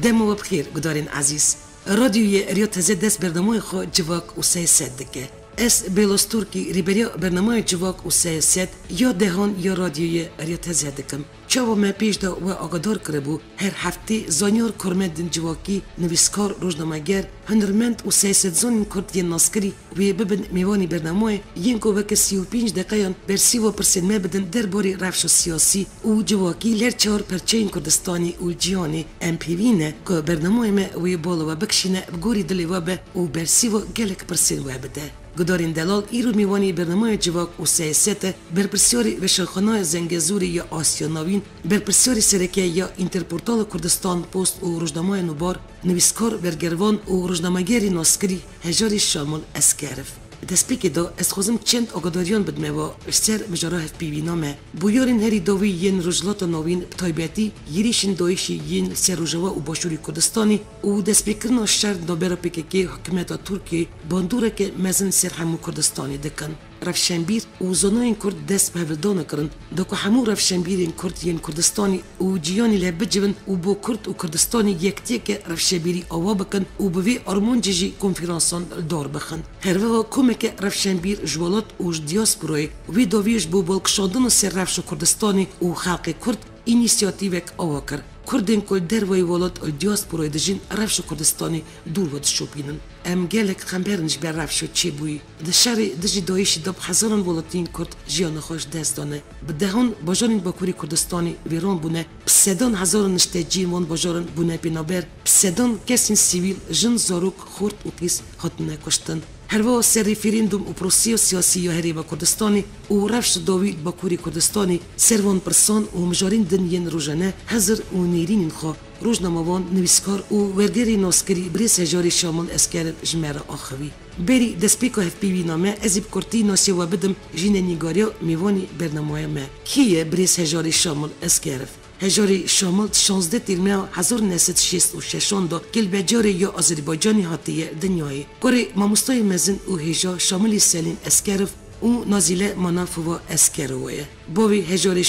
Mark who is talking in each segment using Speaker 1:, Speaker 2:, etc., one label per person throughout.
Speaker 1: دمو بخیر گدارین عزیز. رادیوی ریو تازه دست برنامه خو جواک و سیاست دکه. اس بلوس ترکی ریبریا برنامه جواک و سیاست یا دهان یا رادیوی ریو تازه دکم. چاو ما پیش دا و آگادار کربو هر هفته زانیار کرمدن جواکی نویسکار روزنامه‌گر هنرمند و سیاست زن کرد ین ناسکری و ببن میوانی برنامه ین کو وک 35 دقیقه بر 30% ما بدن درباره رفش سیاسی و جواکی لر چهار پرچین کردستانی و جیانی ام پی وی نه که برنامه ما و بالا و بکشینه بگوری دلی و به و بر 30% و بده. گدارین دلال ایرو میوانی برنامه جواک و سیاست برپرسیاری وشخانه زنگزوری یا آسیا نوین برپرسیاری سرکه یا اینترپورتال کردستان پست و روزنامه نوبار نویسکار برگروان و روزنامه‌گری ناسکری هجاری شامل اسکرف. دسپیک دو از خوزم چند آگاداریان بدمه و سر مجراه پی وی نامه بویارین هری دوی ین رجلات نوین تایبیتی یریشن دویشی ین سر روجوا و باشوری کردستانی و دسپیکرنا شر نوبرا پیککی حکمت ترکی باندوره که مزن سر همو کردستانی دکن. رفشنبیر و زنای کرد دست به هفدان کرن دکو همو رفشنبیرین کرد ین کردستانی و جیانی له بجبن و با کرد و کردستانی یکتی که رفشنبیری آوا بکن و بوی آرمان جیجی کنفرانسان دار بخن. هر وقت کمی که رفشنبیر جوالات و دیاسپورای وی دویش بو بالکشاندن سر رفش کردستانی و خلق کرد اینیسیاتیوک آوا کرد. کردین کل در وی ولات دیاسپورای دجین رفش کردستانی دور ود شوپینن. ام گلک خمبرنج بر رفش چی بوی. دشار دجی دایشی دب هزاران ولاتین کرد جیان خوش دست دانه. بدهان باجارین باکوری کردستانی ویران بونه. پسدان هزاران نشته وان باجارن بونه بنابر. پسدان کسین سیویل جن زاروک خورد و کیس هاتنه کشتن. هر وقت سر ریفرندوم و پروسی سیاسی یا هری با کردستانی و رفش داوید باکوری کردستانی سروان پرسان و مجارین دنیان روزانه هزار و نیرین خو روزنامه‌وان نویسکار و ورگری ناسکری بریس هجاری شامل اسکر جمره آخوی بری دسپیکو هف پی وی نامه ازیب کرتی ناسی و بدم جین نیگاریا میوانی برنامه ما کیه بریس هجاری شامل اسکرف هجاری شامل 16 تیرمه 1966 دا کل بجاری یا آذربایجانی هاتیه دنیای کره ماموستای مزن و هجا شاملی سلین اسکرف و نازیله منافو اسکروه باوی هجاری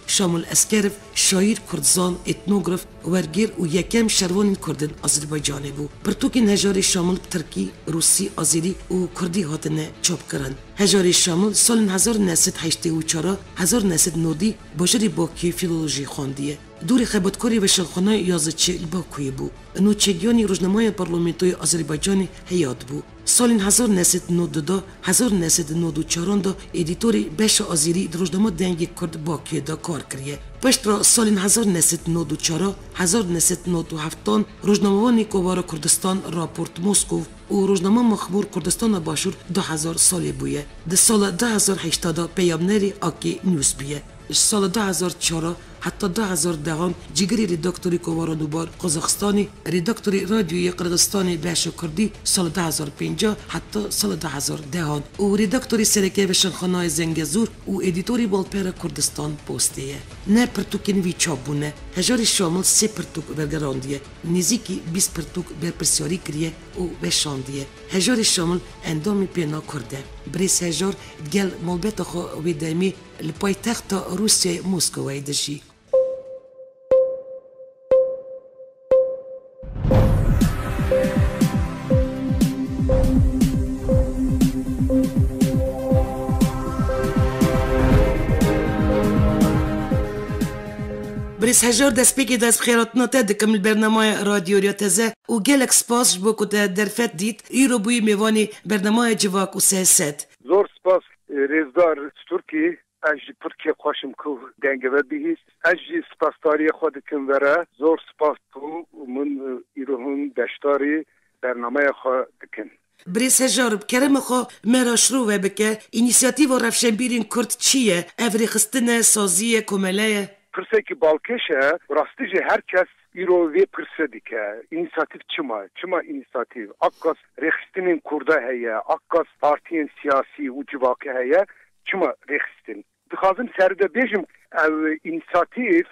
Speaker 1: شامل اسکرف شاعر کردزان اتنوگراف ورگیر و یکم شروان کردن آذربایجانی بو پرتوکین هجاری شامل ترکی روسی آذری و کردی هاتنه چاپ کرن هجاری شامل سال 1984 1990 باشری باکی فیلولوژی خواندیه دوری خبرکاری و شلخانه یازدچه باکوی بو نوچگیانی روزنامه پارلمانتوی آذربایجانی حیات بو سال 1992 1994 دا ادیتوری بش آذری روزنامه دنگ کرد باکی دا کار کریه پشت را سال 1994 1997 روزنامه‌وانی کووار کردستان راپورت مسکو و روزنامه مخبور کردستان باشور 2000 سالی بویه ده سال 2080 پیامنری آکی نیوز بیه سال 2004 حتی 2010 جگری ریداکتوری کووار نوبار قزاقستانی ریداکتوری رادیوی قرغستانی بهش کردی سال 2050 حتی سال 2010 و ریداکتوری سرکه وشنخانه زنگزور و ادیتوری بالپر کردستان پوستیه نه پرتوکین وی چابونه هجاری شامل 3 پرتوک برگراندیه نزیکی 20 پرتوک برپرسیاری کریه و بشاندیه هجاری شامل اندامی پینا کرده بریس هجار گل ملبت خو ویدامی لپایتخت روسیه مسکو دشی بریس هجار دست بگی دست بخیرات ناته دکم البرنامه رادیو ریاتزه و گلک سپاس بو کده درفت دید ایرو بوی میوانی برنامه جواک و سیاست
Speaker 2: زور سپاس رزدار ترکی از ترکیه خوشم که دنگه و بیهیست از سپاسداری خود کم وره زور سپاس تو من ایرو هم دشتاری برنامه خود دکن
Speaker 1: بریس هجار کرم خو مرا شروع بکه اینیسیاتیو رفشنبیرین کرد چیه؟ افری خستنه سازی کمله؟
Speaker 2: پرسه که بالکشه راستیجه هر کس ایرو وی پرسه دیگه اینیسیاتیو چما اینیسیاتیو اکاس رخستنین کرده هیه اکاس پارتین سیاسی و جواکه هیه چما رخستن دخوازم سرده بیجم اینیسیاتیو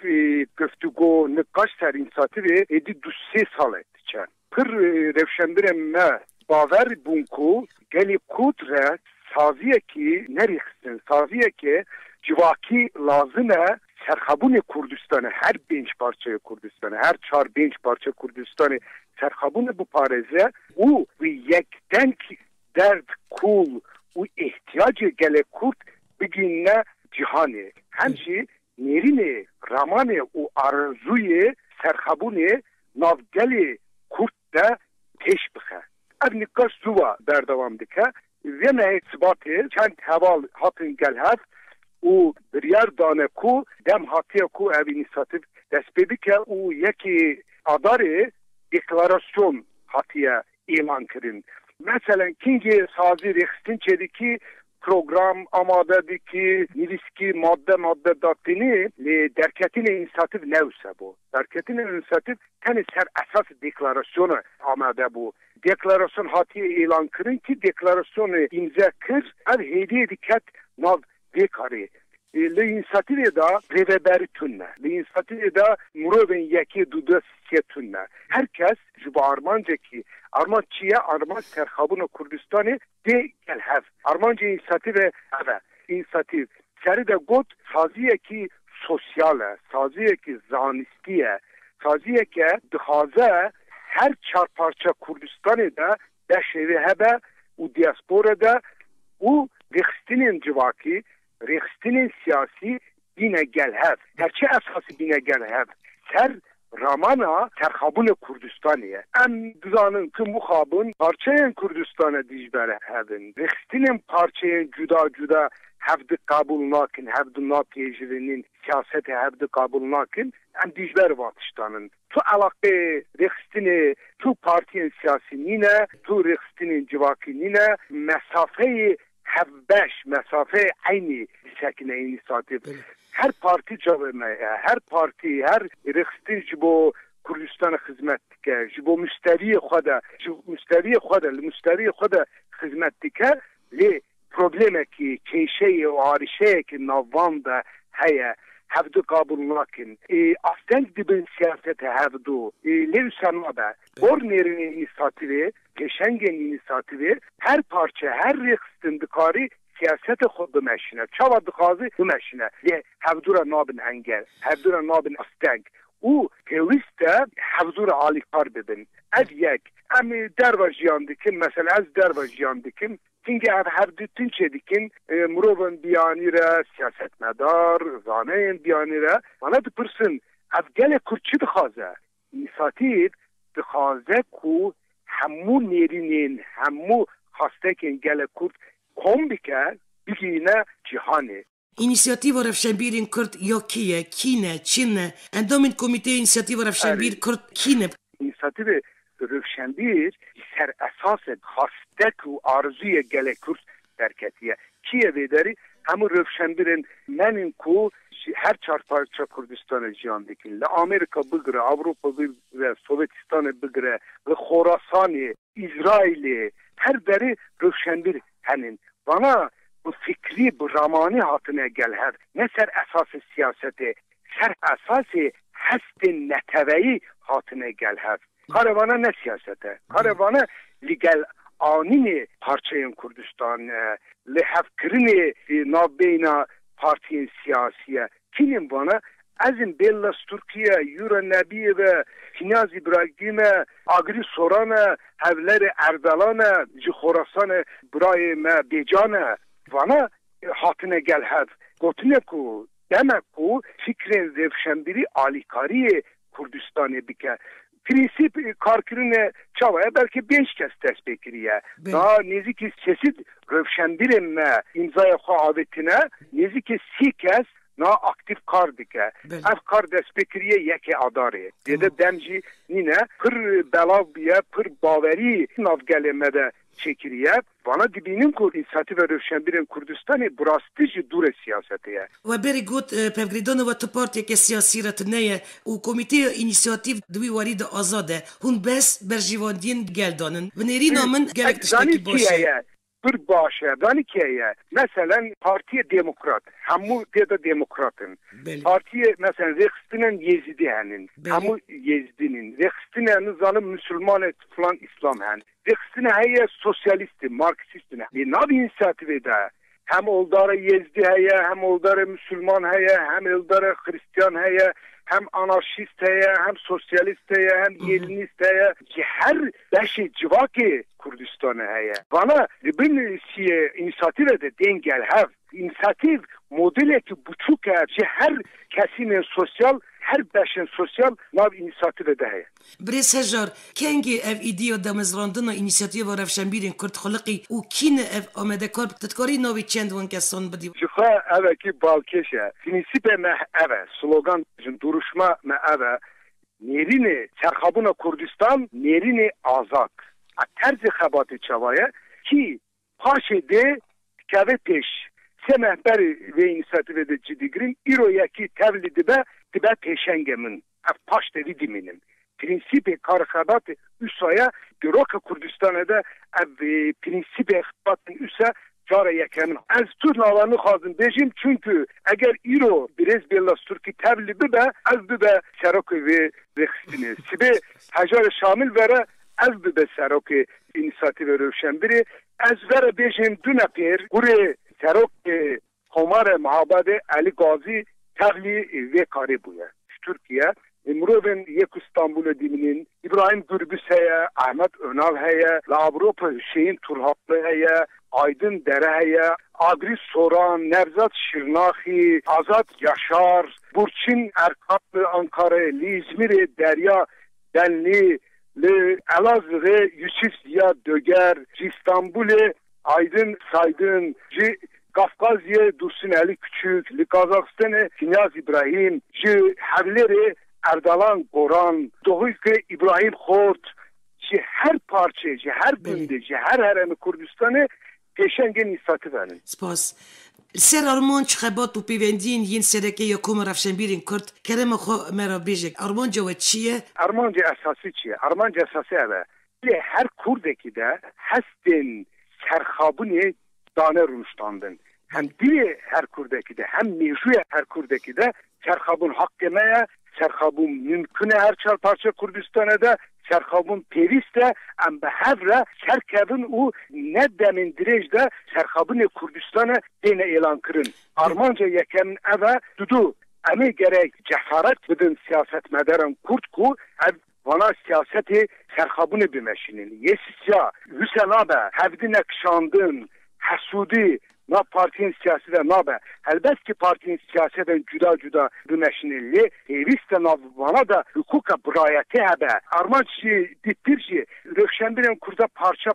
Speaker 2: گفتگو نقاش سر اینیسیاتیو ایدی 2-3 ساله دیچن پر رفشنبیرم ما باور بونکو گلی کودره سازیه که نریخستن سازیه که جواکی لازمه سرخابون کردستان هر 5 پارچه کردستان هر 4-5 پارچه کردستان سرخابون بپارزه او یک دنک درد کول و احتیاج گل کرد بگینه جهانه همچی نیرین رامان و آرزوی سرخابون نافگل کرد ده پیش بخه اف نکاش زوا بردوام دکه و نه اثباته چند حوال هاتن گل هست و بریار دانه کو دم هاتیه کو اوینیساتیو دست بیدی که او یکی آداره deklarasyon hatiye ilan kirin. Mesela kingi sazı rekstin çediki program amadediki niriski madde dattini derketine inisiyatif nevse bu. Derketine inisiyatif tane ser esas deklarasyonu amade bu. Deklarasyon hatiye ilan kirin ki deklarasyonu imza kir ev hediye diket nav dekari. L'inisiyative da reveberi tunne. L'inisiyative da murovin yeki duda siye tunne. Herkes jiba Armanca ki Armançiye Arman serhabuna Kurdistan'ı de gelhev. Armanca inisiyative eve. İnisiyativ. Seri de got saziye ki sosyale, saziye ki zanistiye, saziye ki dıhaze her çarparça Kurdistan'ı da beşevi hebe u diasporada u rextinin civaki رخستن سیاسی بینه گلهف هرچه اساسی بینه گلهف سر رامانا سرخابون کردستانیه ام دزانن که مخابون پارچه کردستانه دیجبره هبن رخستن پارچه جدا هفت قبول ناکن هفت ناپیجرinin siyaseti hevd kabul nakin em dijber vatiştanın tu alaqe rexistini tu partiyen siyasinine tu rexistinin civakinine mesafeyi هفبش مسافه عینی سکنه اینیسیاتیو هر پارتی جوامه هر پارتی هر رخصتی جبو کردستان خدمت که جبو مشتری خود خدمت که لی پروبلمه که کیشه و عارشه که نوان ده هیا هفدو قابل ناکن اصلا دبن سیاست هفدو لیو سنوابه اور نیرین اینیسیاتیوی geçengen inisiyativi her parça, her rextindikari siyaset xod bimeshine. Çava dixazi bimeshine. Li hevdura nabin engel, hevdura nabin astenk. U peviste hevdura alikar bibin. Ev yek. Em derva jiyan dikin, mesela ez derva jiyan dikin. Çünkü ev hevdütün çedikin, murovun biyanire, siyasetmedar, zaneyin biyanire. Bana dıpırsın, ev gele kurçu dixaze. İnisiyativ dixaze ku همو نیرینین همو خواسته که گله کرد کم بکه بگینه جهانه
Speaker 1: اینیسیاتیو رفشنبیرین کرد یا کیه کینه چینه اندامین کمیته اینیسیاتیو رفشنبیر کرد کینه
Speaker 2: اینیسیاتیو رفشنبیر سر اساس خواسته و آرزوی گله کرد درکتیه کیه بیداری همو رفشنبیرین منین کو her çarparça Kürdistan'a cihan dikin. Le Amerika bigire, Avrupa bigire, Sovyetistan'a bigire, ve Khorasan'ı, İsrail'i, her beri rövşendir henin. Bana bu fikri, bu ramani hatına gelher. Ne ser esası siyaseti, ser esası hestin neteveyi hatına gelher. Karavana ne siyasete? Karavana ligel anini parçayın Kürdistan, le hevkirini nabeyna partiyen siyasiye. Kimin bana azim bellas Türkiye, Euro Nebiye ve Kinaz İbrahim'e, Agri Soran'a, Hevleri Erdalan'a, Khorasan'a, Brayim'e, Becan'a bana hatine gel hev. Gotine ku, demek ku fikrin revşenbiri alikariye Kürdistan'ı bike. Prinsip karkırını çavaya belki 5 kez test bekiriye. Daha neziki çeşit rövşenbirinme imzaya kuavetine neziki 10 kez na aktif kar dike. Ev kar dest bekiriye yeke adare. Dede demci nine pır belav biye pır baveri navgelemede çekiriye. Bana dibinin kur inisiyatif ve rövşenbirin Kürdistan'ı brastici dure siyasetiye.
Speaker 1: Ve beri got pevgridonu tu partiye ke siyasi ratneye u komite inisiyatif dvi waride azade. Hun bes berjivandin geldanın. Ve nerinamen gerek tişteki başı.
Speaker 2: Bir başa, dani kiye. Mesela partiye demokrat. Hamu deda demokratın. Partiye mesela Rexistinin Yezidi henin. Hamu Yezidinin. Rexistinin zalim Müslüman falan İslam hen. Rexistinin heye sosyalisti, Marksistin. Nabi inisiyatifi de هم اولدار یزدی هیا هم اولدار مسلمان هیا هم اولدار خریستیان هیا هم آنارشیست هیا هم سوسیالیست هیا هم یلنیست هیا که هر بخش جواک کردستان هیا وانا بین سی اینیشیتیو ده دنگل هف اینیشیتیو مدلی که بچوکه که هر کسی من سوسیال هر بخش سوسیال ناو اینیشیتیو ده هیا
Speaker 1: بريس هجار كانجي اف ايديو دمزراندنا انيشيتيف رفشنبيرين كرت خلقي وكين اف امدكار تذكري نوبي تشند وان كسون بدي
Speaker 2: جخا اوا کی بالکشه پرینسیپ ما اوا سلوگان جن duruşma ما اوا نيرين سرخابون کردستان نيرين آزاد طرز خبات چوایه کی پاشه ده که پیش سه محبر و اینیشیتیو ده جدیگرین ایرو یکی تولید به پیشنگمن اف پاش دوی دیمینم پرینسیپ کار خبات اوسایا دروک کردستان ده اف پرینسیپ خبات اوسا جاره یکمن از تو ناوانو خواهدم بجیم چونکه اگر ایرو برز بیلاس ترکی تولید به از به سراک و رخصتینه سبه هجار شامل وره از به سراک اینیشیتیو روشنبری از وره بجیم دو نپیر گوره سراک خمار معبد علی غازی تغلی و کاری بوده ترکیه امروز یک استانبول دیمینین ابراهیم گربیس هیا احمد önal هیا لابروپا حسین ترحاقlı هیا Aydın Dere'ye, Adris Soran, Nevzat Şirnahi, Azat Yaşar, Burçin Erkatlı Ankara, İzmir Derya Denli, Elazığ Yusuf Ziya Döger, İstanbul Aydın Saydın, Kafkasya Dursun Ali Küçük, Kazakistan Kinyaz İbrahim, Havleri Erdalan Goran, Doğuyke İbrahim Khort, her parça, her bünde, her harem Kürdistan'ı پیشنگ نیستی دارن.
Speaker 1: سپاس. سر آرمان چخبات و پیوندین ین سرکه یا کوم رفشنبیرین کرد کرم خو مرا بیجک. آرمان جواد چیه؟
Speaker 2: آرمان جا اساسی چیه؟ آرمان جا اساسی اوه. هر کرده که ده هستن سرخابونی دانه رونشتاندن. هم دیل هر کرده که ده هم میجوی هر کرده که ده سرخابون حق مایه سرخابون ممکنه هر چهار پارچه کردستانه ده سرخابون پیوسته ام به هر سرکبون او ندمین درج ده سرخابون کردستان دین اعلان کرن آرمانجا یکم اوه دو امی گره جسارت بدن سیاست مدارن کرد کو وانا سیاست سرخابون بمشینین یه سیا حسنابه هفته نکشاندن حسودی نه partinin siyasete ne be? Elbette ki partinin siyasetten juda bümüşneli, eviste bana da hukuka brayeti habe. Armançı dittirci, Rövşenbir'in kurda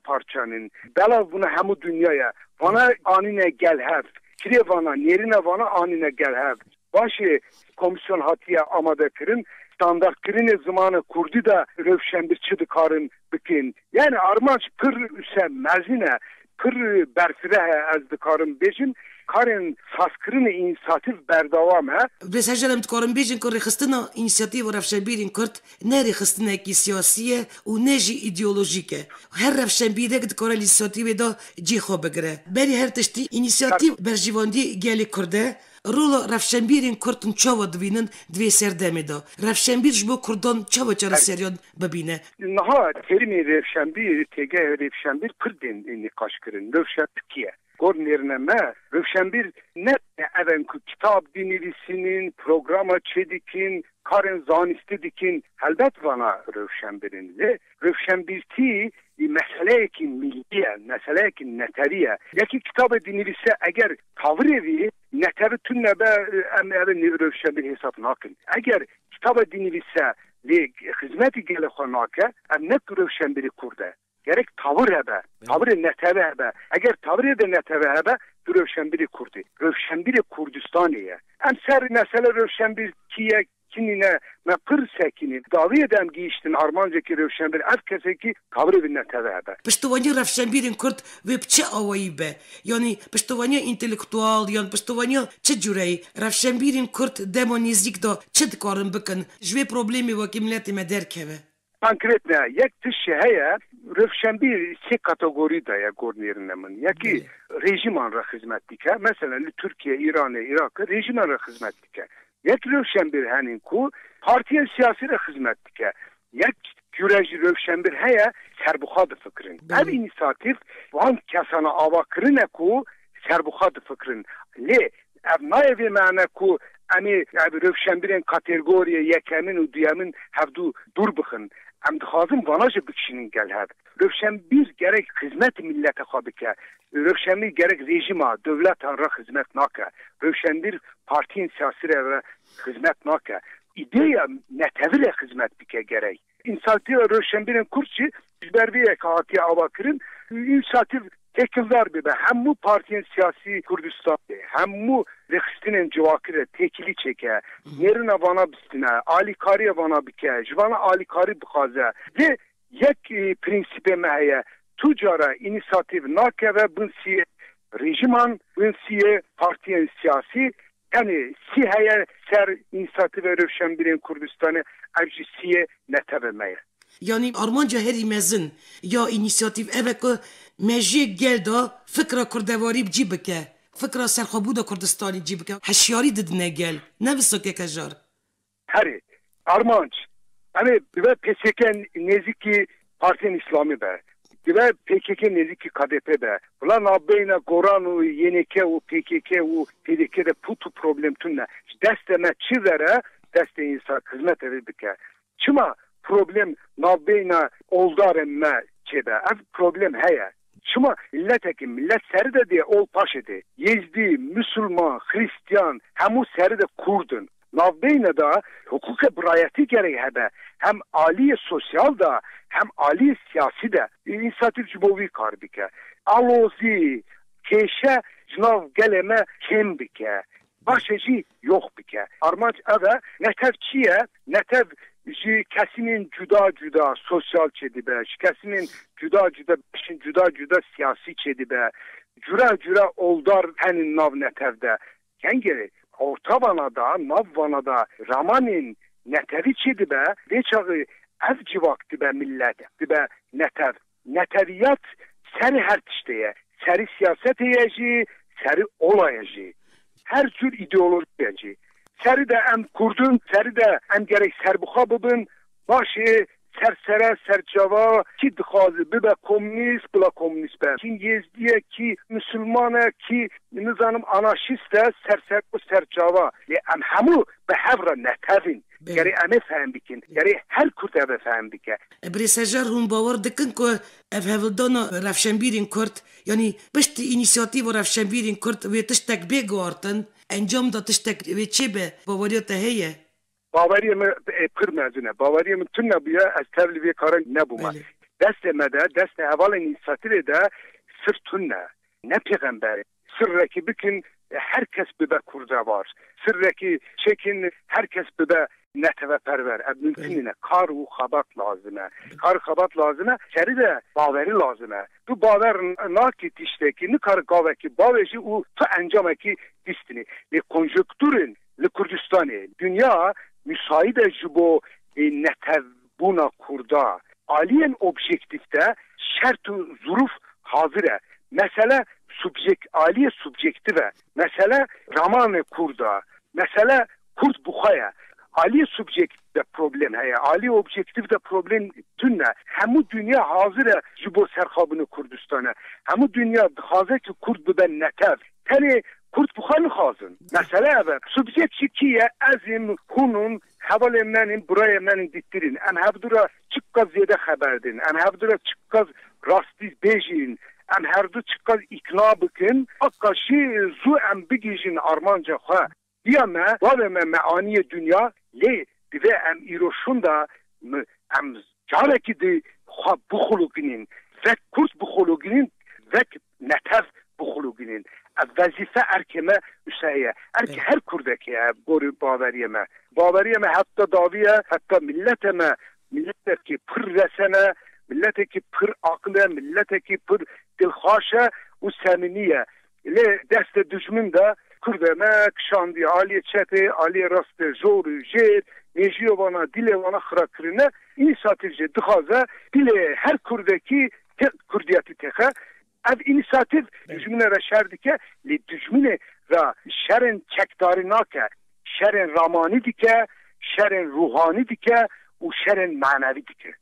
Speaker 2: parçanın. Bela bunu hemu dünyaya. Bana anine gel hev. Kire bana, nerine bana anine gel hev. Başı komisyon hatiye amade kirin. Standart kirin zamanı kurdu da Rövşenbir çıdıkarın bikin. Yani Armanç pır üse mezine پر برفره از دکارم بیشن کارن ساسکرین اینیشیتیو بردوام ها
Speaker 1: بس هجرم تکارم بیشن که رخصتنا اینیشیتیو رفشنبیرین کرد نه رخصتنا کی سیاسیه و نه جی ایدئولوژیکه هر رفشنبیره که دکار اینیشیتیو دا جی خو بگره بری هر تشتی اینیشیتیو برجیواندی گلی کرده رولا رفشنبیرین کردن چاوا دوینن دوی سردمه دا رفشنبیر جبو کردن چاوا چرا سریان ببینه
Speaker 2: نها ترمی رفشنبیر تگه رفشنبیر کردن نقاش کرن رفشنبیر کیه Gornerneme Rövşenbir ne evenku kitap dinlerisinin programa çedikin karın zanisti dikin elbet bana Rövşenbir'in ve Rövşenbir'ti mesele-ki milliye, mesele-ki neteriye. Yaki kitabı dinlerse eğer tavır evi neteri tünne be emeğe Rövşenbir hesabına akın. Eğer kitabı dinlerse ve hizmeti gelekhanake emnek Rövşenbir'i kurdu. Gerek tavır hebe, tavır neteve hebe. Eğer tavır de neteve hebe, Rövşenbir'i kurdu. Rövşenbir'i Kurdistaniye. Em ser mesele Rövşenbir kiye kinine me pır sekini davi edem giyiştin Armancaki Rövşenbir ev keseki tavır ve neteve hebe.
Speaker 1: Piştovani Rövşenbir'in Kurd ve bçe avayı be. Yani piştovani intelektual, yani piştovani çe cürey. Rövşenbir'in Kurd demonizik da çe dikarin bikin. Jve problemi vaki milleti me derkeve.
Speaker 2: Konkretne, yek tişi heye Rövşenbir se kategori da ya gornerinemin. Yaki rejim anra hizmet dike. Mesela Türkiye, İran, Irak rejim anra hizmet dike. Yek Rövşenbir henin ku partiye siyasi re hizmet dike. Yek Güreci Rövşenbir heye serbuxadı fikrin. Ev inisiyatif van kesana avakırine ku سربخوا دفکرن لی ابنای وی معنی کو امی روشنبیرین کاتگوری یکمین و دیامین هفدو دور بخن ام دخوازم واناج بکشینین گل هد روشنبیر گرک خدمت ملت خواب که روشنبیر گرک رژیم دولت آن را خدمت ناکه روشنبیر پارتین سیاسی را خدمت ناکه ایده نتویل خدمت بکه گرک این ساعتی روشنبیرین کرچی بروی اکاهاتی آوا کرن این ساعتی tekildar be hemmu partiyen siyasi Kürdistan'da hemmu rexistinin civakire tekili çeke yerine vana bistine alikariye vana bike jvana alikari bixaze ve yek prinsipe meheye tucara inisiyatif nake ve bunsiye rejiman bunsiye partiyen siyasi yani siheye ser inisiyatif ve Rövşenbir'in Kürdistan'ı evci siye netevemeye.
Speaker 1: Yani Armanca heri mezin ya inisiyatif evet ki مجی گلدا فکر کردواری بجی بکه فکر سرخابود کردستانی جی بکه هشیاری دد نگل نویسو که کجار
Speaker 2: هری آرمانچ امی به PKK نزدیکی پارتین اسلامی به به PKK نزدیکی KDP به ولی نابینا گوران و YNK و PKK و PDK de putu problem tunne deste me çizere deste insan hizmet evi bike çima problem nabeyna oldarem me çebe ev problem heye Şuma millet seri de diye ol paşedi. Yezdi, Müslüman, Hristiyan, hemu seri de Kurdun. Navbeyne da hukuka birayeti gereği hebe. Hem aliye sosyal da hem aliye siyasi de inisiyatif cibovi kar bike. Alozi, keşe, cınav geleme kim bike. Başıcı yok bike. Armanç eve netev çiye, netev کسinin جدا sosyal çedibe, kesinin juda siyasi çedibe, cüra oldar henin nav netevde. Kengeri orta vanada, nav vanada Raman'in netevi çedibe, ve çağı ev civak dibe millet, dibe netev. Neteviyat seri her tişteye, seri siyaset eyeci, seri olayeci, her tür ideoloji eyeci. Seri de em Kurdun, seri de em gerek serbuxa bibin, başı sersere, sercava, ki dixwazi bibe komünist, bila komünist be. Ki Yezdiye, ki Müslümane, ki nizanım anarşist de serser bu sercava. Em hemu be hevra netevin. Gerek eme fehm bikin, gerek her Kurd eve fehm bike.
Speaker 1: Brisejar hun bavar dikin ku ev hevildana Revşenbîrên Kurd, yani piştî inisiyativa Revşenbîrên Kurd ve tiştek bêguartin, انجام دا تشتک و چی به باوریت هیه؟
Speaker 2: باوری من پر مزونه باوری من تون نبیه از تبلیغ کارن نبومه دست مده دست اول اینیسیاتیو ده سر تون نه پیغمبر سر کی بکن هر کس به کرده وار سر کی چکن هر کس به نتوه پرور ممکن نه کار و خبات لازمه کار خبات لازمه سری ده باوری لازمه تو باور ناکی تشتکی نه کار گاوه کی باوری او تو انجامه کی distini. Ve konjonktürün li Kurdistan'ı dünya müsaade jibo netevbuna kurda. Aliyen objektifte şertu zuruf hazire. Mesela aliye subjektive. Mesela Raman kurda. Mesela Kurt bukhaya. Ali subjektifte problem heye. Ali objektifte problem tünne. Hemu dünya hazire jibo serxabını Kurdistan'a. Hemu dünya hazır ki Kurd biben netev. Teni Kurt buxanı xazın. Mesela evet. Subjekt şikiye azim hunun havalemlenin burayemlenin dittirin. Em hevdura çıkkaz zede xeberdin. Em hevdura çıkkaz rastiz bejin. Em hevdura çıkkaz ikna bıkın. Akkaşı zu em bigijin armanca xa. Diyeme vaveme meaniye dünya le dive em iroşunda em careki de xa buxuluginin. Vek Kurt buxuluginin vek netev buxuluginin. Vazife erkeme üseye. Erke her kurdaki goru baveriyeme hatta daviye hatta milleteki pır resene milleteki pır akle milleteki pır dilhaşe u seminiye le deste düşmün de kurdemek şandi aliye çete aliye rastı zoru jet nejiyo bana dile bana xırakırına inisiyatifce dıhaza dile her kurdaki kurdiyati tehe ev inisiyatif düşmüne ve şerdike li düşmüne ve şerin çekdari nake şerin ramani dike şerin ruhani dike u şerin manevi dike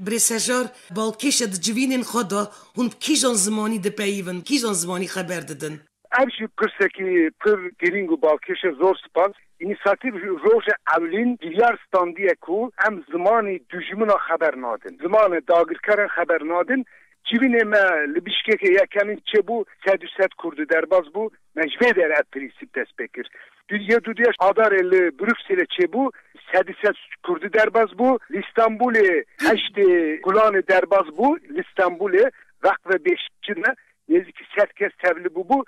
Speaker 1: برسجار بالکش د جوینن خدا هون کیجان زمانی د پیون کیجان زمانی خبر دادن
Speaker 2: Evji pirseki pir giring û balkêşe zor spas. İnisiyatif roja evlin diğer standiye ku em zamanı dijmina haber nadin. Zamanı dagirkaran haber nadin. Civine me li Bişkekê yekemin çebu sedüset kurdu derbaz bu. Mecve der et prinsip destpekir. Dünya adarê li Brükselê çebu sedüset kurdu derbaz bu. İstanbul'e heşti gulanı derbaz bu. İstanbul'e vakt ve beşçine neziki setkes tevli bu.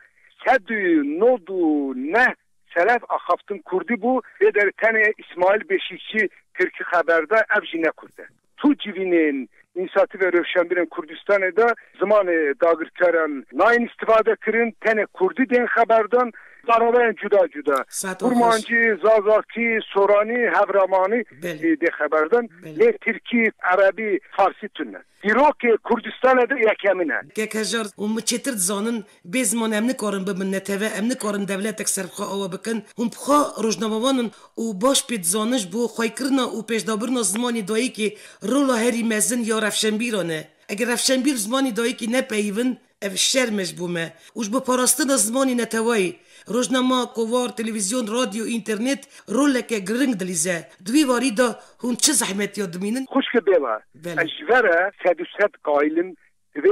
Speaker 2: Sedü nodu ne selef axaftın kurdu bu. Ve der tane İsmail Beşikçi Kırkı haberde evji ne kurdu. Tu civinin İnisiyatif ve Rövşenbir'in Kurdistan'da da zamanı dagirkaran nain istifade kirin tene Kurdi den haberdan darabayan cuda. Kurmancı, Zazaki, Sorani, Havramani de haberdan le Türki, Arabi, Farsi tünne. Diroke Kurdistan'da yakemine.
Speaker 1: Kekejar, çetir zanın bezman emni korun bu minneteve, emni korun devletek serfha ava bikin. Pxa rojnavavanın u baş pet zanış bu xoykirna u peşdabirna zmani dایی ki rola heri mezin ya Revşenbîrane. Eger Revşenbîr zmani dایی ki nepeyvin, ev şermeş bume. Uj bu parastina zmani netevayı. روزنامه، کوار، تلویزیون، رادیو، اینترنت رولک گرنگ دلیزه. دوی واری دا هون چه زحمتی دمینن؟
Speaker 2: خوشک بیلا. اجوره سدوست قایلن و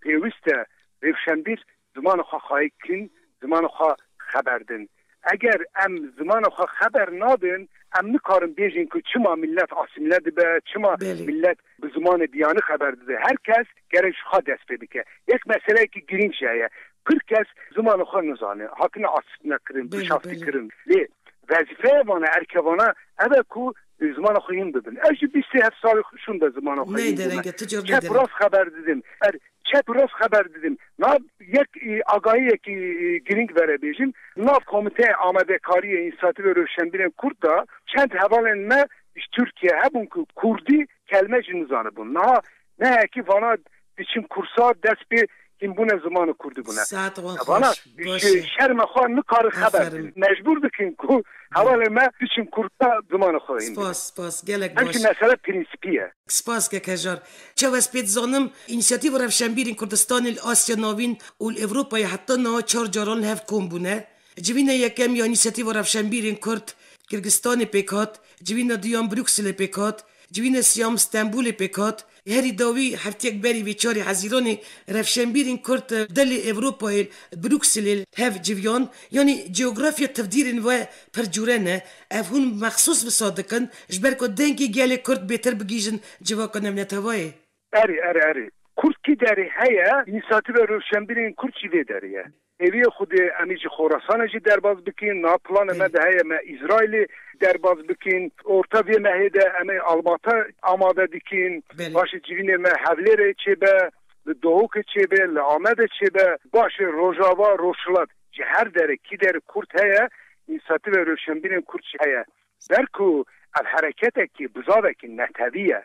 Speaker 2: پیوسته روشنبیر زمان خو خایکن، زمان خو خبردن. اگر ام زمان خو خبر نادن، ام نکارم بیجین که چما ملت آسیمله به چما ملت به زمان دیانه خبر ده. هر کس گرش خود دست بده که یک مسئله که گرین شایه. 40 kez zamanı xo nizane hakine asitine kirin bişafti kirin le vazife vana erkevana eve ku zamanı xoyin bibin evji 27 sal şunda zamanı xoyin çep rast haber dedim çep rast haber dedim na yek agayi ki giring vere bejim na komite amadekari İnisiyatif ve Rövşenbir'in Kurt'da çent havalenme Türkiye hebun ku Kurdi kelme nizane bun na ne ki vana için kursa dest bir این بونه زمان کردی بونه.
Speaker 1: وانا
Speaker 2: شرم خواه نکار خبر مجبور بکن که حوال ما بیشتر کرده زمان خواهیم.
Speaker 1: سپاس گلک باش.
Speaker 2: همچین مسئله پرینسیپیه.
Speaker 1: سپاس که کجار. چه واسه زانم اینیشیتیو رفشنبیر کردستان آسیا نوین و اروپای حتی نه 4 جاران هفت کم بونه. جوینه یکم یا اینیشیتیو رفشنبیر کرد کرگستان پیکات، جوینه دیام بروکسل پیکات، جوینه سیام استانبول پیکات. هری داوی هفتیک بری ویچاری حزیرانی رفشنبیرین کرد دل اروپای بروکسل هف جویان یعنی جغرافیا تفدیرین و پرجورنه افهون مخصوص بصادقن جبر کو دنگی گل کرد بهتر بگیجن جواکن نتوای
Speaker 2: اری کرد کی داری هيا اینیشیتیو روشنبیرین کرد چی داریه اوی خود امیج خراسان جی درباز بکین ناپلان مده هيا ما اسرائیل درباز بکین orta bir mehede eme almata amade dikin başı civine me havlere çebe doğuk çebe le amade çebe başı rojava roşlat her dere ki dere kurt heye İnisiyatif ve Rövşenbir'in kurt heye derku ev harekete ki buzaveki neteviye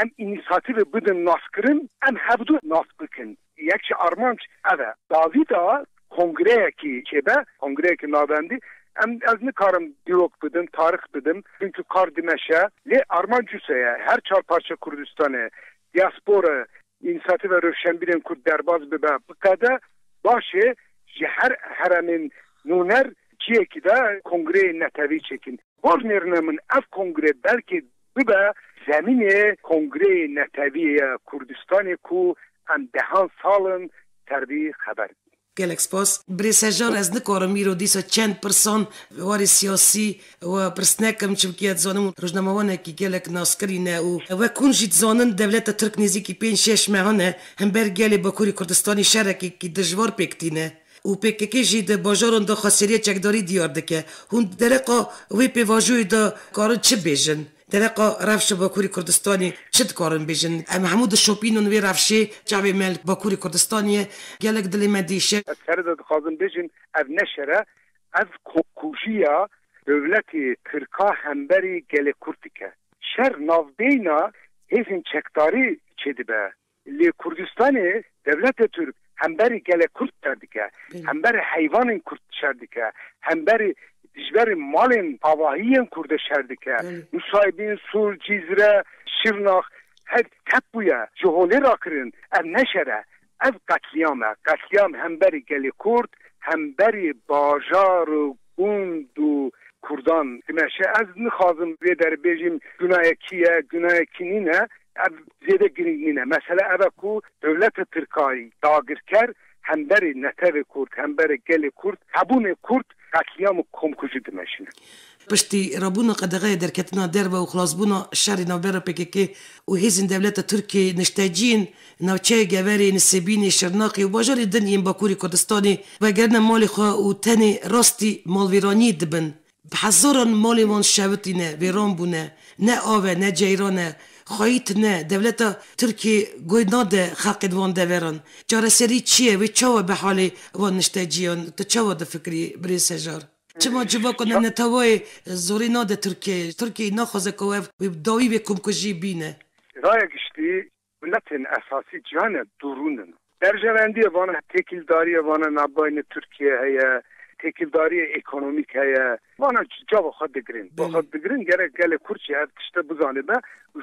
Speaker 2: em inisiyatif bidin naskırın em hevdu naskıkın yekçi armanç eve Davida kongreye ki çebe kongreye ki nabendi em az nikarim diyalog bidim, tarih bidim. Çünkü kar dimeşe le Armancusa'ya her çarparça Kurdistan'a diaspora İnisiyatif ve Rövşenbir'in Kurd derbaz bibe bukada başı her heremin nuner çiyeki de kongre netevi çekin. Bornernemin ev kongre belki bibe zemine kongre neteviye Kurdistan'ı ku em dehan salın terbiye haber.
Speaker 1: گلک سپاس بریسجار از نکارم میرو دیسا چند پرسان واری سیاسی و پرسنکم چمکیت زانم روزنامه‌وانه کی گلک ناسکرینه و کنجید زانن دولت ترک نزدیکی 5-6 ماهانه هم بر گلی باکوری کردستانی شرکی کی دجوار پکتینه و PKK جید باجارون دا خاصیت چکداری دیار دکه هون درقا وی پیواجوی دا کارن چه بیجن درقا رفش باکوری کردستانی چه کارن بیجن محمود شوپینون وی رفشه جوی مل باکوری کردستانیه گلک دلی مدیشه
Speaker 2: سرد خازن بیجن اف نشره اف کوشیا دولتی ترکا همبری گل کردکه شر نافبینا هیفین چکداری چه دیبه لی کردستانی دولت ترک همبری گل کرد کردکه همبری حیوان کرد شردکه همبری dijber malin avahiyen kurda şerdike Nusaybin, Sur, Cizre, Şırnak her tepuya johole rakırın ev neşere ev katliam hemberi geli kurd همبری باجار و گوند و کردان دمشه از نخوازم وی در بیجیم گناه کنینه زیده گرینینه مثلا اوکو دولت ترکایی داگر کرد همبری نتو کرد همبری گل کرد هبون کرد قتلیام کمکوجی دمشینه
Speaker 1: پشتی رابونا قدغه درکتنا دربه و خلاصبونا شر نوبر پککی و هیزن دولت ترکی نشتاجین نوچه گوری نسبینی شرناقی و باجاری دنیم باکوری کردستانی و گرن مالی خواه و تنی راستی مالویرانی دبن بحزاران مالی وان شوتینه ویران بونه نه آوه نه جیرانه خواهیت نه دولت ترکی گوی ناده خاقید وان دوران جاره سری چیه و چاوه به حالی وان نشتاجیان تو چاوه ده فکری بری سجار چما جوا کنه نتوای زوری ناده ترکی نخوازه که و داوی به کمکجی بینه
Speaker 2: رای گشتی ملتین اساسی جهان درونن در جواندی وانه تکیلداری وانه نباین ترکیه هیا تکیلداری اکونومیک هیا وانه جا بخواد بگرین گره کرچی هر تشته بزانه با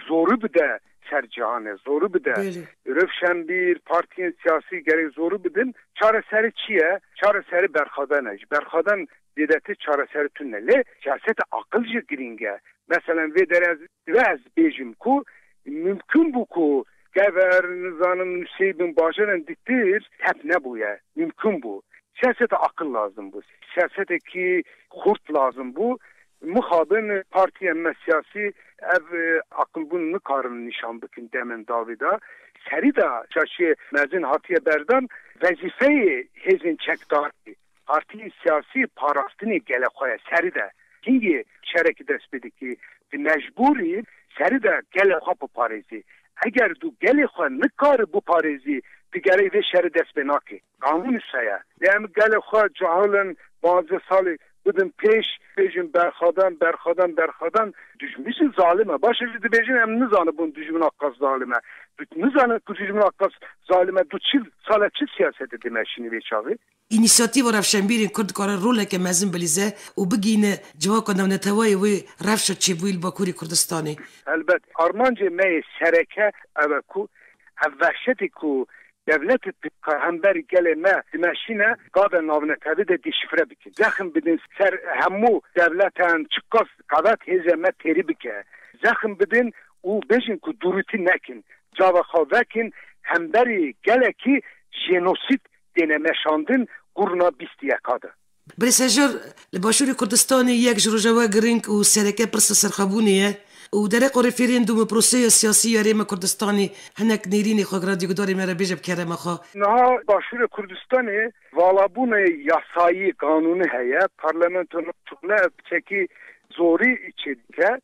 Speaker 2: زوری بده سر جهانه زوری بده رفشنبیر پارتین سیاسی گره زوری بدن چاره سر چیه؟ چاره سر برخادن دیدتی چاره سرتون نه سیاست عقلجه گرینگه مثلا وی در از بیجیم کو ممکن بو کو گور نظام نسیبین باجرن دیتیر تپ نبویه ممکن بو سیاست عقل لازم بو سیاست کی خورت لازم بو مخابن پارتی اما سیاسی ev akılbun nıkarın nişan bükün demin Davida. Seri de çaşı mezun hatiye berdan vazifeyi hezin çekdari. Parti siyasi parastını gele koya seri de. Kingi şereki despedi ki mecburi seri de gele koya bu parezi. Eğer du gele koya nıkarı bu parezi digeri ve şeri desbenaki. Kanun üsaya. Yani gele koya cahilin bazı sali بدن پیش بیجن برخادان düşmüşsün zalime. Başarılı dibecin hem nizanı bunun düşmün akkas zalime. Nizanı düşmün akkas zalime duçil salatçı siyaseti demeşini veçavi.
Speaker 1: İnisiyatif Rafşanbir'in Kurd kara role ke mezun belize u bigine cevak navnetavayı ve Rafşa çebuil Bakuri Kurdistanı.
Speaker 2: Elbet Armanca mey sereke eveku evvehşeti ku devlet hemberi geleme dimeşine qabe navnetavi de dişifre bike. Zəxim bidin ser hemmu devleten çıkkas qavat hezeme teri bike. Zəxim bidin u bejin ku duruti nekin. Cava xavekin hemberi geleki jenosit denemeşandın gurna bistiye kadı.
Speaker 1: Bresajör Başuri Kurdistanı yek jirojava giring u sereke pırsa serxabuniye ودرق ريفرندوم بروسيه سياسيه ريما كردستاني هناك نيريني خو راديو دوري مرا بيجب كرم خو
Speaker 2: نها باشور كردستاني والابون yasayı kanunu heye parlamentonun çukla çeki zori içedike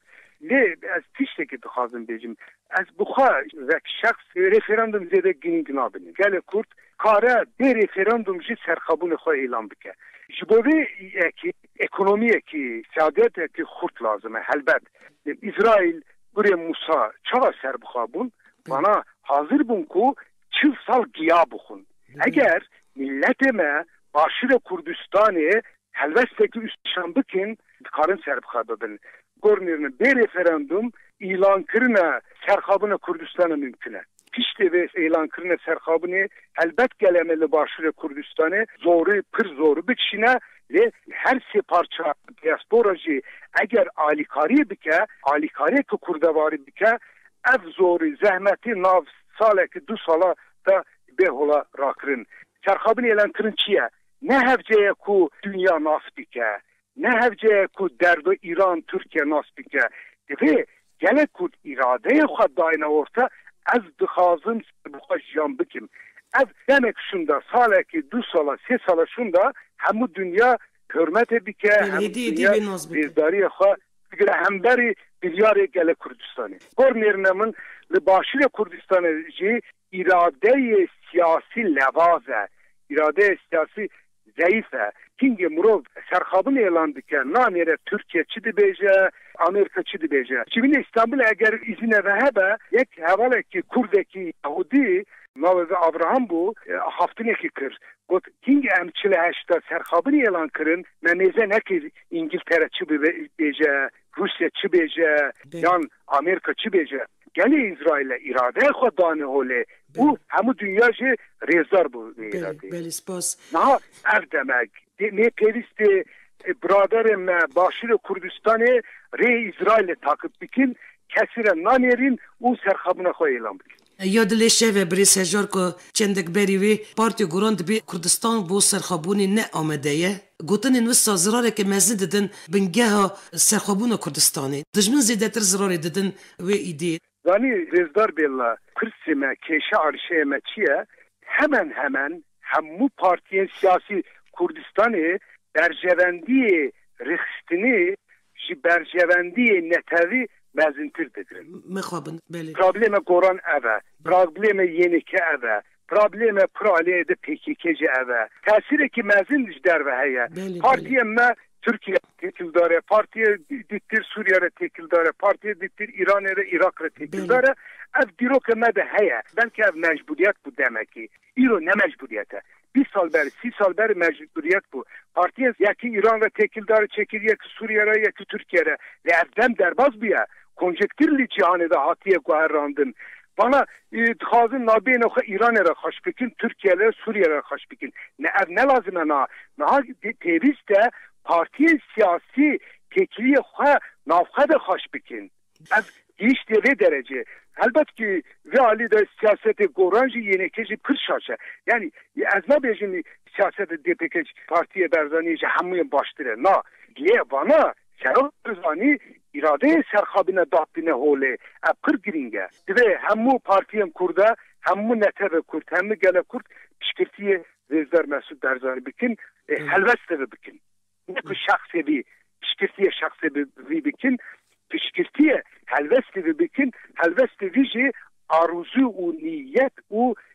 Speaker 2: le az tişteki dıxazım bejim az buxa ve şahs referandum zede gingnabini gele kurt kara de referandum ji serxabun xo elan bike jibovi ki ekonomiye ki saadet ki xurt lazım elbet İsrail buraya Musa çava serbxabun bana hazır bun ku çıl sal giya bukun. Eğer milletime Başır Kurdistan'ı helvesteki üstşan bikin karın serbxabın. Görünürün bir referandum ilan kırına serxabını Kurdistan'a mümküne. Pişti ve ilan kırına serxabını elbet gelemeli Başır Kurdistan'ı zoru pır zoru bitişine ve her se parça diasporacı eğer alikari bike alikari ki kurdavari bike ev zoru zahmeti nav saleki du sala da behola rakırın. Serxabın elan kırın çiye? Ne hevceye ku dünya nas bike? Ne hevceye ku derdo İran, Türkiye nas bike? Ve gelek ku iradeye xaddayına orta ez dıxazım bu jan bikim. Ev demek şunda saleki du sala se sala şunda hemu dünya hürmet bike hem dünya bezdariye xo bigre hemberi bilyare gele Kurdistan'ı. Görünürün li Başır Kurdistan'ı ji irade siyasi levaze, irade siyasi zayıfe. Kinge murov serxabın elan dike namere Türkiye çi dibeje, Amerika çi dibeje. Çivine İstanbul eğer izine vehebe yek hevaleki Kurdeki Yahudi navze Abraham bu haftineki kır. Got kinge emçile heşta serxabın elan kırın memeze neki İngiltere çi beje, Rusya çi beje, yan Amerika çi beje. گلی اسرائیل اراده خود دانه هوله او همو دنیا جه ریزدار بود اراده
Speaker 1: بله سپاس
Speaker 2: نه اردمک می پیوست برادر ما باشور کردستان ری اسرائیل تاکب بکن کسی را نانیرین او سرخابونه خواه اعلام بکن
Speaker 1: یاد لیشه و بریس هجار که چندک بریوی پارتی گراند بی کردستان بو سرخابونی نه آمده یه گوتن این وستا زراره که مزید ددن بنگه سرخابون کردستانی دجمن زیده تر زراره ددن و ایده
Speaker 2: زانی رزدار بیلا کرسی ما کشه عرشه ما چیه hemen همو پارتی سیاسی کردستانی برجوندی رخستنی جی برجوندی نتوی مزینتر بگیرن
Speaker 1: مخوابن بله
Speaker 2: پرابلم قرآن اوه پرابلم ینیکه اوه پرابلم پرالیه ده پیکیکجه اوه تأثیره که مزین در و هیه پارتی ما Türkiye tekil dاره parti dittir Suriye re tekil dاره parti dittir İran re Irak re tekil dاره ev dirok me de heye belki ev mecburiyet bu demek ki İro ne mecburiyete 20 sal beri 30 sal beri mecburiyet bu partiye yeki İran re tekil dاره çekir yeki Suriye re yeki Türkiye re ve evdem derbaz bu ya konjektürli cihanı da hatiye guherrandın bana dixwazin nabên xwe İranê re xweş bikin Türkiye re Suriye re xweş bikin ne ev ne lazim e na pêwîst e partiye siyasi tekiliye xwe navxwe de xweş bikin ev gihiştê vê derece elbet ki vê alî de siyasetê goran jî yênekê jî pir şaş e yani ez nabêjim siyasetê DPK partiye Barzanî ji hemûyên baştir e na lê vana Serok Barzanî irade serxabine datbine hole ev pir giring e divê hemû partiyên Kurda hemû netebe Kurd hemû gele Kurd piştîtiye Rêzdar Mesûd Barzanî bikin helbest ve bikin ne ku şahsê bî piştîtiye şahsê vî bikin piştîtiye helbest ve bikin helbest vî jî arzu û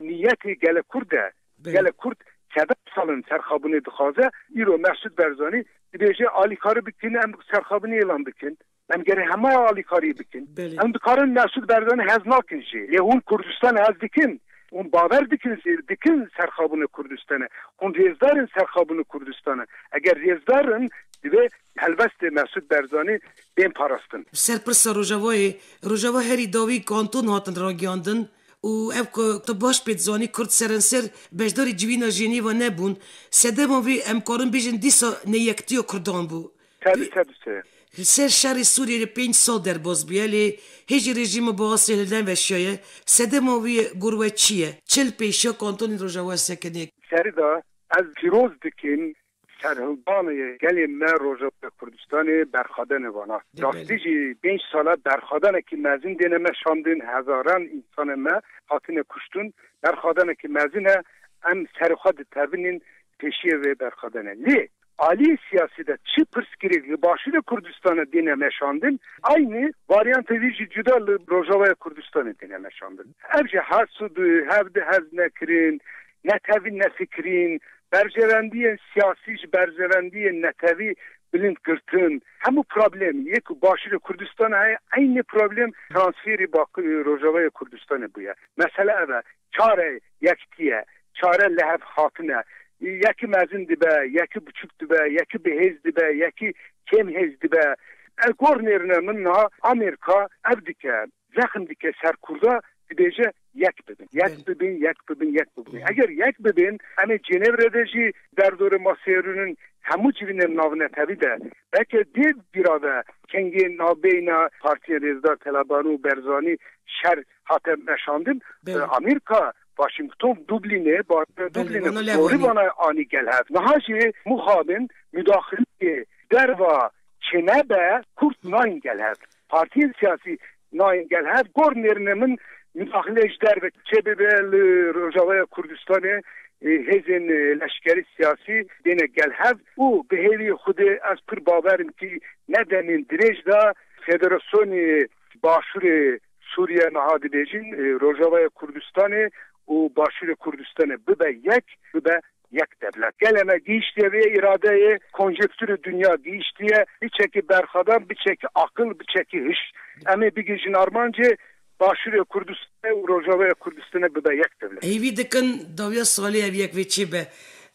Speaker 2: niyetê gele Kurd e gele Kurd sebep salın serxabine dixwaze îro Mesûd Barzanî dibêje alîkarî bikin em serxabine elan bikin em gerê hema alîkarî bikin em dikarin Mesûd Barzanî hez nakin jî lê hûn Kurdistan hez dikin hûn bawer dikin serxabûna Kurdistanê hûn rêzdarin serxabûna Kurdistanê eger rêzdarin divê helbestê Mesûd Barzanî bên parastin
Speaker 1: serpirsa Rojava herî dawî kanton hatin ragiyandin û ev ku tu baş pê dizanî Kurd serenser beşdarî civîna Jenîva nebûn sedema wî em karin bêjin dîsa neyektiya Kurdan bû Ser şerê Sûriyê 5 sal derbas bûye lê hêjî rejîma Baasê li den veşiyaye sedema wî gurwe çi ye çil pêşiya kantonên Rojava sekinê
Speaker 2: serî da ez pîroz dikin serhildanê gelê me Rojava Kurdistanê berxadene vana rastî jî 5 sala berxadanekî mezin dêne me şandin hezaran însanê me hatine kuştun berxadanekî mezin e em serxwe ditevinin pêşiye vê berxadane lê Ali siyaside çi pırskirek li başîrê Kurdistanê dîne meşandin aynı varyantê wî jî cuda li Rojavaya Kurdistanê dîne meşandin ev jî hesûd hev de hez nekirin netevî nefikirîn berjevendiyên siyasî ji berjevendiyên netevî bilind girtin hemû problem yek başîrê Kurdistanê heye aynı problem transferî Rojavaya Kurdistanê bûye mesele ev e çare yektiye çare li hev hatine yeki mezin dibe, yeki buçuk dibe, yeki behez dibe, yeki kemhez dibe. Gornerine minna Amerika ev dike, zexim dike serkurda dibêje yek bibin. Yek bibin. Eger yek bibin, em ê Cenevre'de jî derdorê masêrûnun hemû civînên navnetevî de belki dêv birave kengê navbeyna Partiya Rêzdar Telabanî û Barzanî şer hate meşandin Amerika Washington Dublin'e doğru bana ani gelhev. Nahajı muhabin müdahili derva çenebe Kurt nain gelhev. Partiye siyasi nain gelhev. Gornerinin müdahile derve çebebel Rojavaya Kurdistan'e hezin leşkeri siyasi dene gelhev. O behevi xude az pır baverim ki nedenin direjda Federasyonu Başur Suriye nahadilejin Rojavaya Kurdistan'e o başîrê Kurdistanê bibe yek devlet. Geleme giyiştiye ve iradeye konjektürü dünya giyiştiye bir çeki berxadan, bir çeki akıl, bir çeki hış. Emi bir gecin armancı başîrê Kurdistanê Rojavaya Kurdistanê bibe yek devlet.
Speaker 1: Eyvî dikin dawiya salî ev yek vê çi be.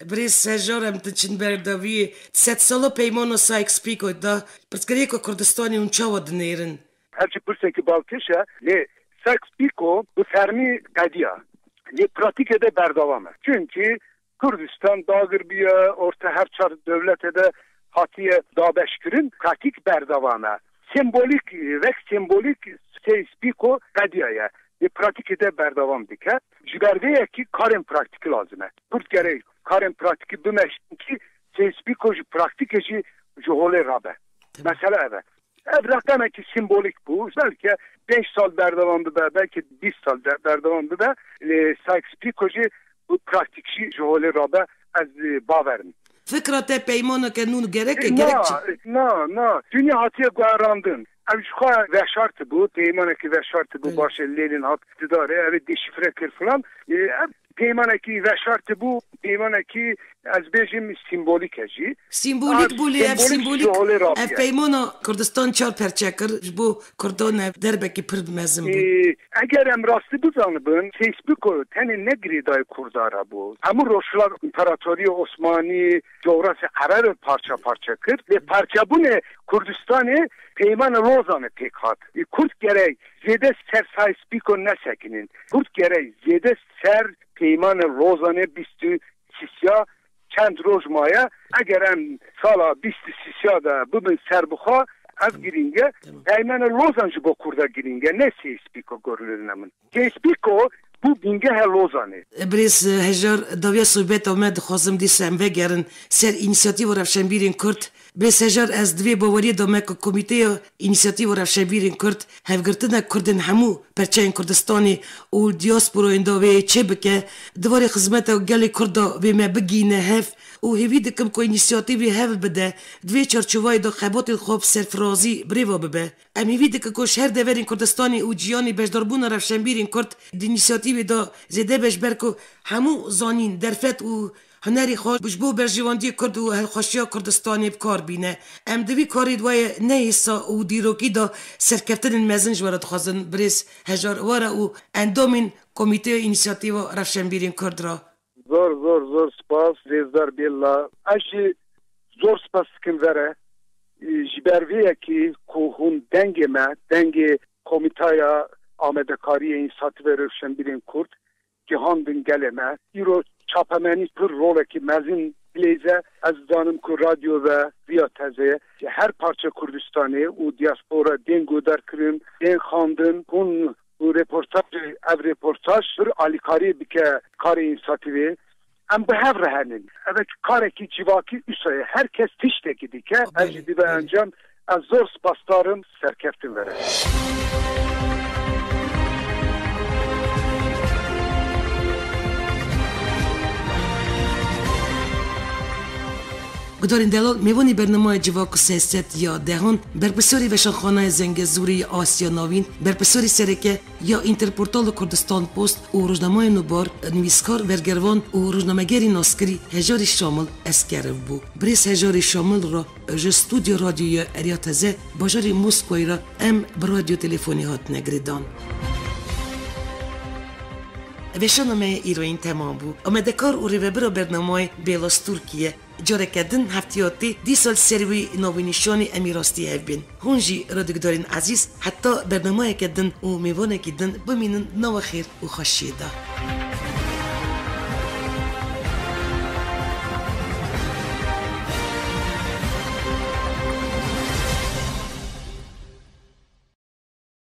Speaker 1: Birêz hejar em diçin ber dawiyê sed sala peymana Sykes-Picot da pirsgirêka Kurdistanê hûn çawa dinêrin.
Speaker 2: Her çi pirsekî balkêş e lê ساکس پیکو bu fermi qadiya li pratik de berdavame. Çünkü Kürdistan dağır bir orta her çar devlete de hatiye dabeşkirin pratik berdavame. Sembolik ve sembolik seks piko qadiyaya li pratik de berdavam dike. Jiberveye ki karen pratik lazime. Kürt gerek karen pratik bimeştin ki seks piko pratikeci johole rabe. Mesela evet. Demek ki sembolik bu. Belki 5 sal berdavan bibe, belki 20 sal berdavan bibe. Sykes Picot'u bu pratikçi johole rabe az baverim.
Speaker 1: Fikrate peymana ke nun gerekçe.
Speaker 2: Na. Dünya hatiye guarandın. Avşka ve şartı bu. Peymanaki ve şartı bu. Başellerin hat iktidari. Evet deşifre kır falan. Peymanaki ve şartı bu. Peymanaki az bejim simbolik eci.
Speaker 1: Simbolik bu liyev simbolik. Peymana Kurdistan çar perçekir. Bu Kurdon derbeki pırd mezim bu.
Speaker 2: Eğer emrastı bu zanıbın Facebook teni ne gridayı kurdara bu. Ama Roşlar İmparatoriye Osmani coğrafya karar parça kır. Ve parça bu ne? Kurdistan'ı Peymanı Lozan'ı tek hat. Kurt gerek zede ser sayspiko ne sekinin. Kurt gerek zede ser Peymanı Lozan'ı bistü sisya çend rojmaya. Eğer em sala bistü sisya da bunun serbuha az giringe. Peymanı Lozan'cı bu kurda giringe. Ne sayspiko görülür nemin. Sayspiko bu binge her Lozan'ı.
Speaker 1: Briz hejar davya sohbet omed xwazim dîsem vegerin ser inisiyativa Rewşenbîrên Kurd. Briz hejar ez divê baweriyê dame ku Komîteya İnisiyativa Rewşenbîrên Kurd hevgirtina Kurdên hemû perçeyên Kurdistanê û diyasporaên da wê çê bike divarê xizmeta gelê Kurd da wê me bigîne hev û hêvî dikim ku înisiyatîvê hev bide divê çarçovayê da xebatên xwe bi serfirazî birêva bibe. Em hêvî dikin ku ji her deverên Kurdistanê û ciyanê bejdarbûna Rewşenbîrên Kurd di înisiyatîvê da zêde beşber ku hemû zanîn derfet û هنری خود بجبو برجواندی کرد و هلخوشیا کردستانی بکار بینه. ام دوی کاری دوای نیسا و دیروکی دا سرکفتن مزن جوارد خوازن بریز هجار واره و اندامین کمیته اینیسیاتیو رفشنبیرین کرد را.
Speaker 2: Zor spas rezdar billa. Aşı zor spas kim vere. Jiberviye ki kuhun denge komitaya Amedekariye İnsati ve Revşenbirên Kurd cihandın geleme. İro çapemeni pır roleki mezin bileyze az zanım ku radyo ve via teze her parça Kurdistan'ı u diaspora den göder kırın den xandın kun bu reportaj bir alikari bike kare insativi em behev rehenin evet kareki civaki üsaya herkes tişteki dike ecdi ve encam az zor spastarım serkeftin vere.
Speaker 1: گدارین دلال میوانی برنامه جواک و سیاست یا دهان برپسوری وشانخانه زنگزوری آسیا نوین برپسوری سرکه یا اینترپورتال کردستان پست و روزنامه نوبار نویسکار ورگروان و روزنامه‌گری ناسکری هجاری شامل اسکرف بو بریس هجاری شامل را جو استودیو رادیوی اریاتزه باجاری موسکوی را ام برادیو تلفنی هات نگریدان وشانامه ایروین تمام بو امدکار و ریوبرا برنامه بیلاس ترکیه جاره کردن هفتیاتی دی سال سروی نوینیشانی امیراستی هف بین هونجی رادیوگدارین عزیز حتی برنامه کردن و میوانه کردن بمینن نو خیر و خوشیده